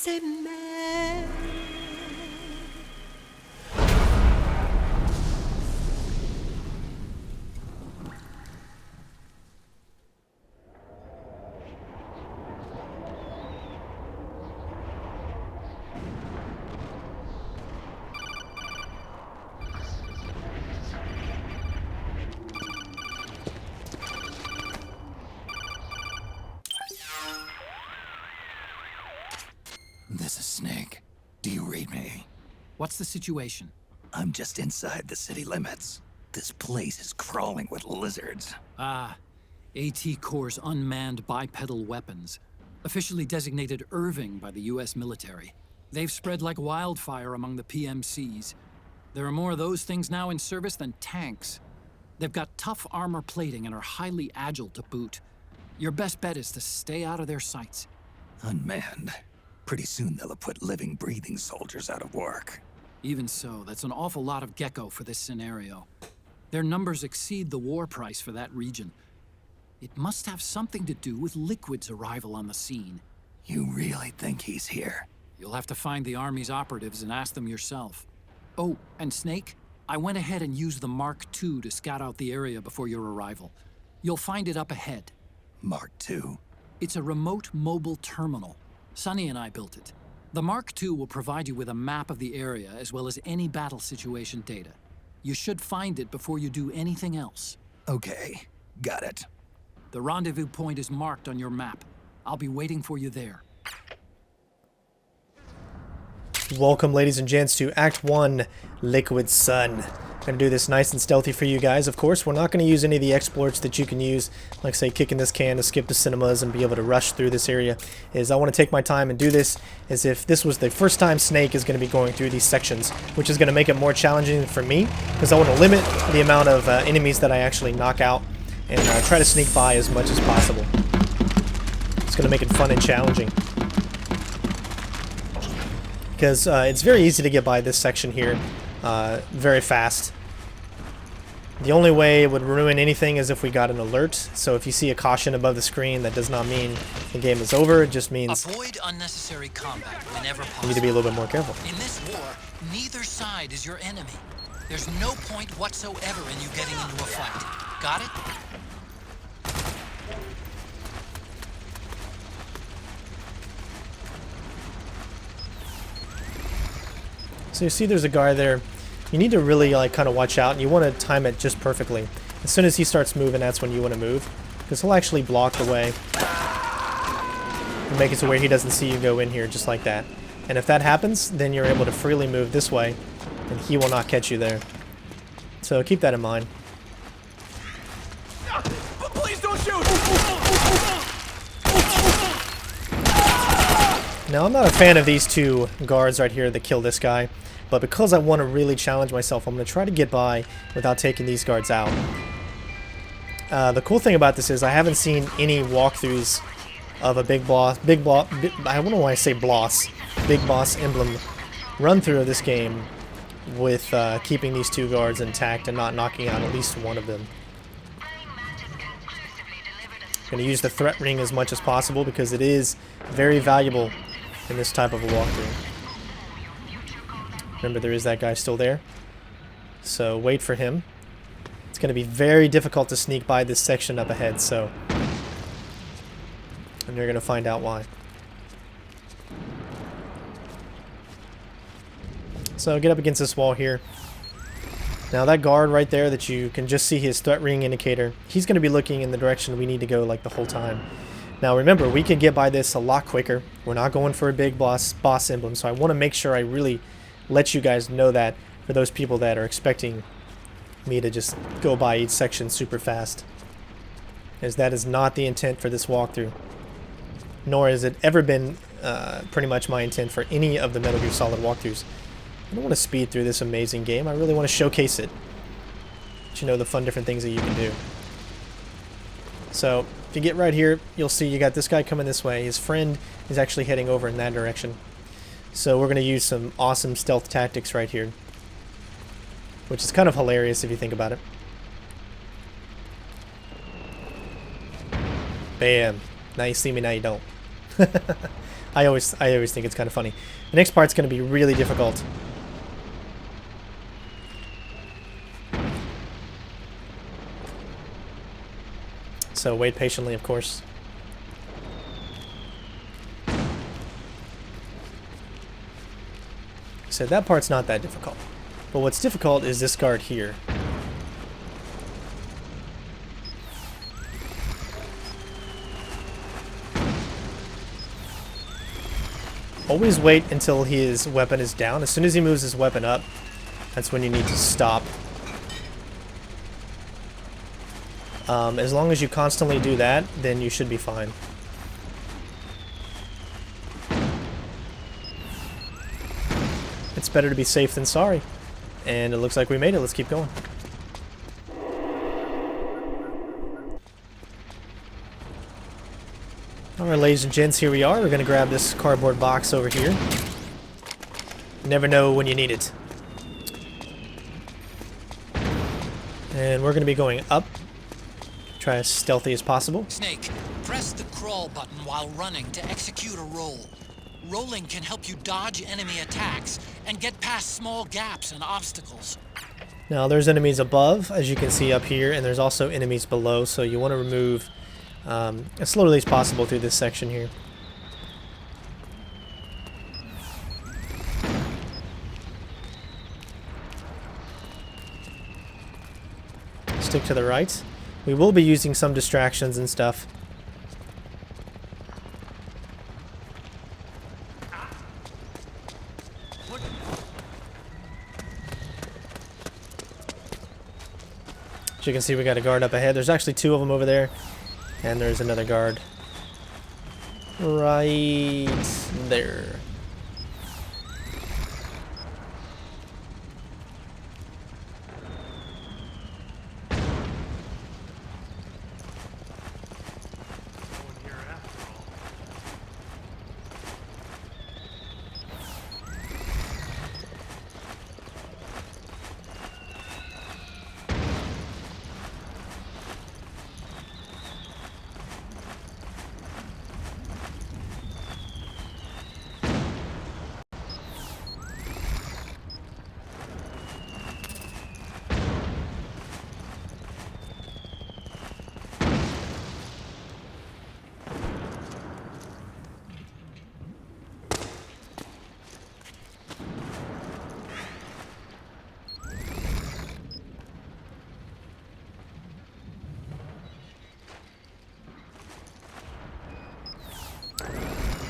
c'est même. This is Snake. Do you read me? What's the situation? I'm just inside the city limits. This place is crawling with lizards. Ah, AT Corps' unmanned bipedal weapons. Officially designated Irving by the US military. They've spread like wildfire among the PMCs. There are more of those things now in service than tanks. They've got tough armor plating and are highly agile to boot. Your best bet is to stay out of their sights. Unmanned. Pretty soon they'll have put living, breathing soldiers out of work. Even so, that's an awful lot of gecko for this scenario. Their numbers exceed the war price for that region. It must have something to do with Liquid's arrival on the scene. You really think he's here? You'll have to find the Army's operatives and ask them yourself. Oh, and Snake, I went ahead and used the Mark II to scout out the area before your arrival. You'll find it up ahead. Mark II? It's a remote mobile terminal. Sonny and I built it. The Mark II will provide you with a map of the area as well as any battle situation data. You should find it before you do anything else. Okay, got it. The rendezvous point is marked on your map. I'll be waiting for you there. Welcome, ladies and gents, to Act 1, Liquid Sun. I'm going to do this nice and stealthy for you guys. Of course, we're not going to use any of the exploits that you can use, like, say, kicking this can to skip the cinemas and be able to rush through this area. I want to take my time and do this as if this was the first time Snake is going to be going through these sections, which is going to make it more challenging for me, because I want to limit the amount of enemies that I actually knock out and try to sneak by as much as possible. It's going to make it fun and challenging. Because it's very easy to get by this section here very fast. The only way it would ruin anything is if we got an alert. So if you see a caution above the screen, that does not mean the game is over. It just means avoid unnecessary combat whenever possible. you need to be a little bit more careful. In this war, neither side is your enemy. There's no point whatsoever in you getting into a fight. Got it? So you see there's a guy there. You need to really kind of watch out, and you want to time it just perfectly. As soon as he starts moving, that's when you want to move, because he'll actually block the way and make it to where he doesn't see you go in here, just like that. And if that happens, then you're able to freely move this way, and he will not catch you there. So keep that in mind. Please don't shoot! Now, I'm not a fan of these two guards right here that kill this guy, but because I want to really challenge myself, I'm going to try to get by without taking these guards out. The cool thing about this is I haven't seen any walkthroughs of a big boss, I don't know why I say boss, big boss emblem run through of this game with keeping these two guards intact and not knocking out at least one of them. I'm going to use the threat ring as much as possible because it is very valuable in this type of a walkthrough. Remember, there is that guy still there. So wait for him. It's going to be very difficult to sneak by this section up ahead, so... and you're going to find out why. So get up against this wall here. Now that guard right there that you can just see his threat ring indicator, he's going to be looking in the direction we need to go like the whole time. Now remember, we can get by this a lot quicker. We're not going for a big boss emblem, so I want to make sure I really let you guys know that for those people that are expecting me to just go by each section super fast. As that is not the intent for this walkthrough. Nor has it ever been pretty much my intent for any of the Metal Gear Solid walkthroughs. I don't want to speed through this amazing game. I really want to showcase it. Let you know the fun different things that you can do. So, if you get right here, you'll see you got this guy coming this way. His friend is actually heading over in that direction. So we're going to use some awesome stealth tactics right here. Which is kind of hilarious if you think about it. Bam. Now you see me, now you don't. I always think it's kind of funny. The next part's going to be really difficult. So wait patiently, of course. So that part's not that difficult. But what's difficult is this guard here. Always wait until his weapon is down. As soon as he moves his weapon up, that's when you need to stop. As long as you constantly do that, then you should be fine. It's better to be safe than sorry. And it looks like we made it. Let's keep going. Alright, ladies and gents, here we are. We're going to grab this cardboard box over here. Never know when you need it. And we're going to be going up. Try as stealthy as possible. Snake, press the crawl button while running to execute a roll. Rolling can help you dodge enemy attacks and get past small gaps and obstacles. Now there's enemies above, as you can see up here, and there's also enemies below, so you want to remove as slowly as possible through this section here. Stick to the right. We will be using some distractions and stuff. As you can see, we got a guard up ahead. There's actually two of them over there. And there's another guard right there.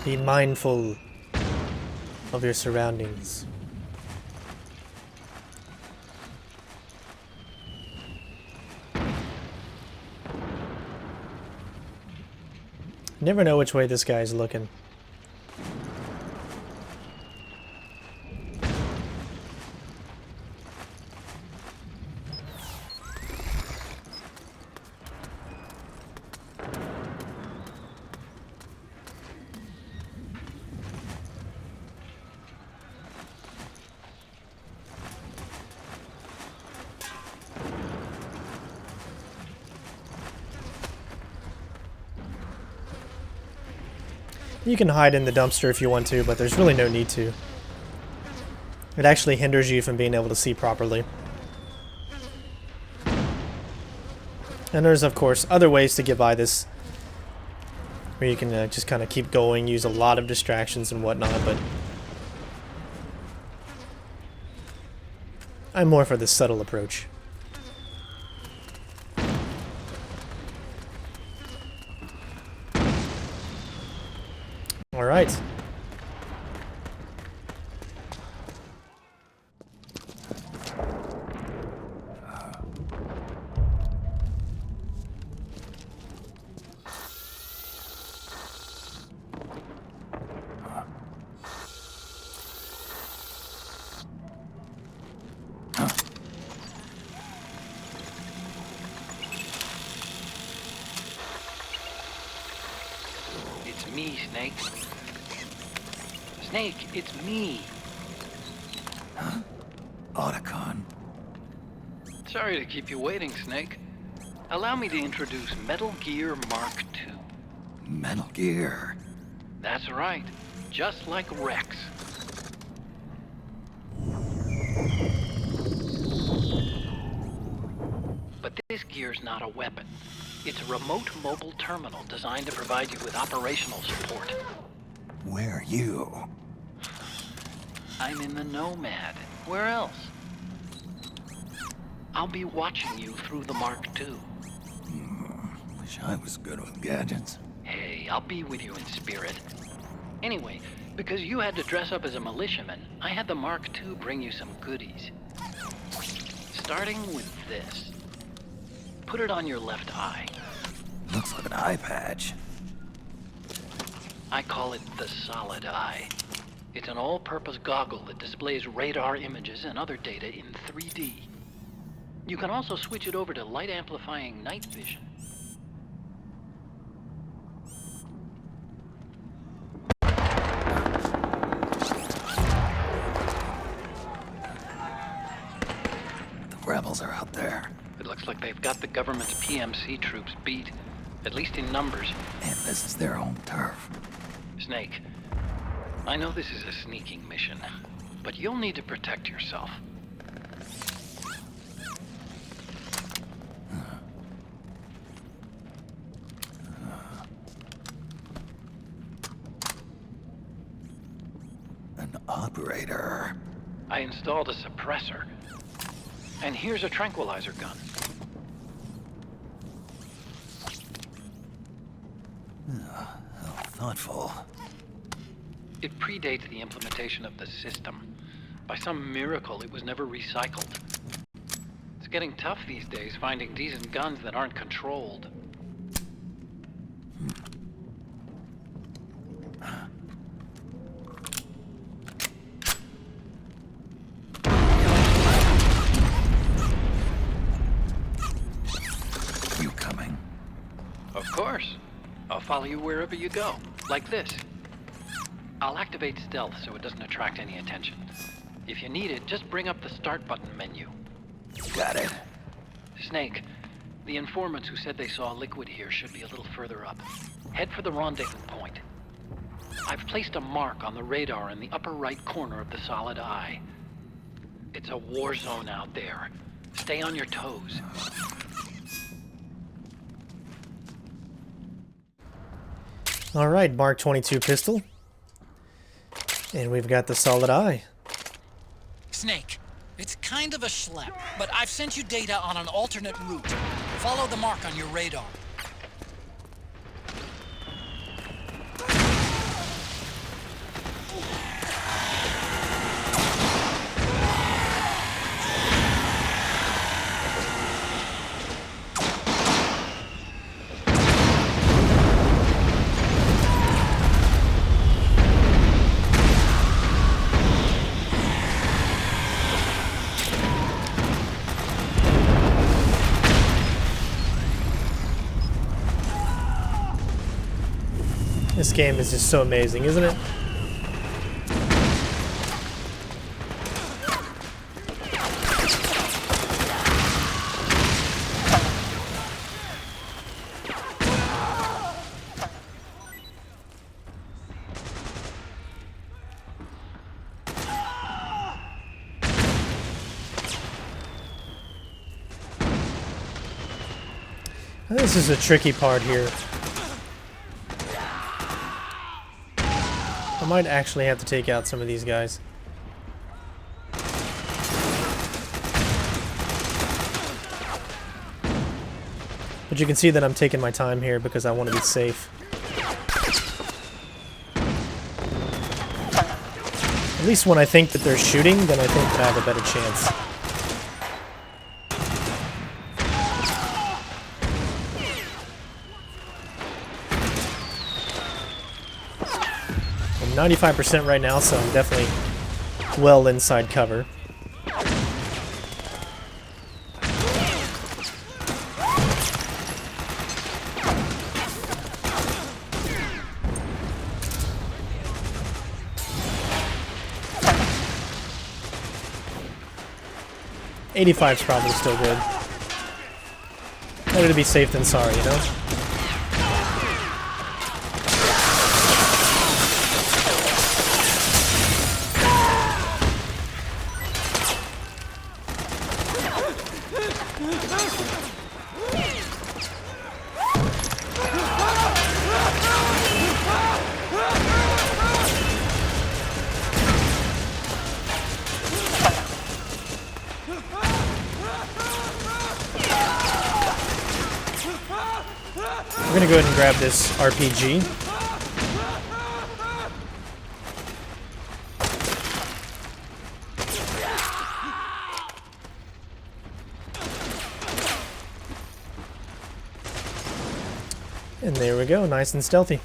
Be mindful of your surroundings. Never know which way this guy's looking. You can hide in the dumpster if you want to, but there's really no need to. It actually hinders you from being able to see properly. And there's, of course, other ways to get by this, where you can just kind of keep going, use a lot of distractions and whatnot, but I'm more for the subtle approach. All right. It's me, Snake. Snake, it's me. Huh? Otacon. Sorry to keep you waiting, Snake. Allow me to introduce Metal Gear Mark II. Metal Gear. That's right. just like Rex. But this gear's not a weapon. It's a remote mobile terminal designed to provide you with operational support. Where are you? I'm in the Nomad. Where else? I'll be watching you through the Mark II. Wish I was good with gadgets. Hey, I'll be with you in spirit. Anyway, because you had to dress up as a militiaman, I had the Mark II bring you some goodies. Starting with this. Put it on your left eye. Looks like an eye patch. I call it the Solid Eye. It's an all-purpose goggle that displays radar images and other data in 3D. You can also switch it over to light-amplifying night vision. The rebels are out there. It looks like they've got the government's PMC troops beat, at least in numbers. And this is their own turf. Snake, I know this is a sneaking mission, but you'll need to protect yourself. An operator. I installed a suppressor. And here's a tranquilizer gun. How thoughtful. It predates the implementation of the system. By some miracle, it was never recycled. It's getting tough these days finding decent guns that aren't controlled. You coming? Of course. I'll follow you wherever you go, like this. I'll activate stealth so it doesn't attract any attention. If you need it, just bring up the start button menu. Got it. Snake, the informants who said they saw liquid here should be a little further up. Head for the rendezvous point. I've placed a mark on the radar in the upper right corner of the Solid Eye. It's a war zone out there. Stay on your toes. All right, Mark 22 pistol. And we've got the Solid Eye. Snake, it's kind of a schlep, but I've sent you data on an alternate route. Follow the mark on your radar. This game is just so amazing, isn't it? This is a tricky part here. I might actually have to take out some of these guys. But you can see that I'm taking my time here because I want to be safe. At least when I think that they're shooting, then I think that I have a better chance. I'm 95% right now, so I'm definitely well inside cover. '85's probably still good. Better to be safe than sorry, you know? gonna go ahead and grab this RPG. And there we go, nice and stealthy.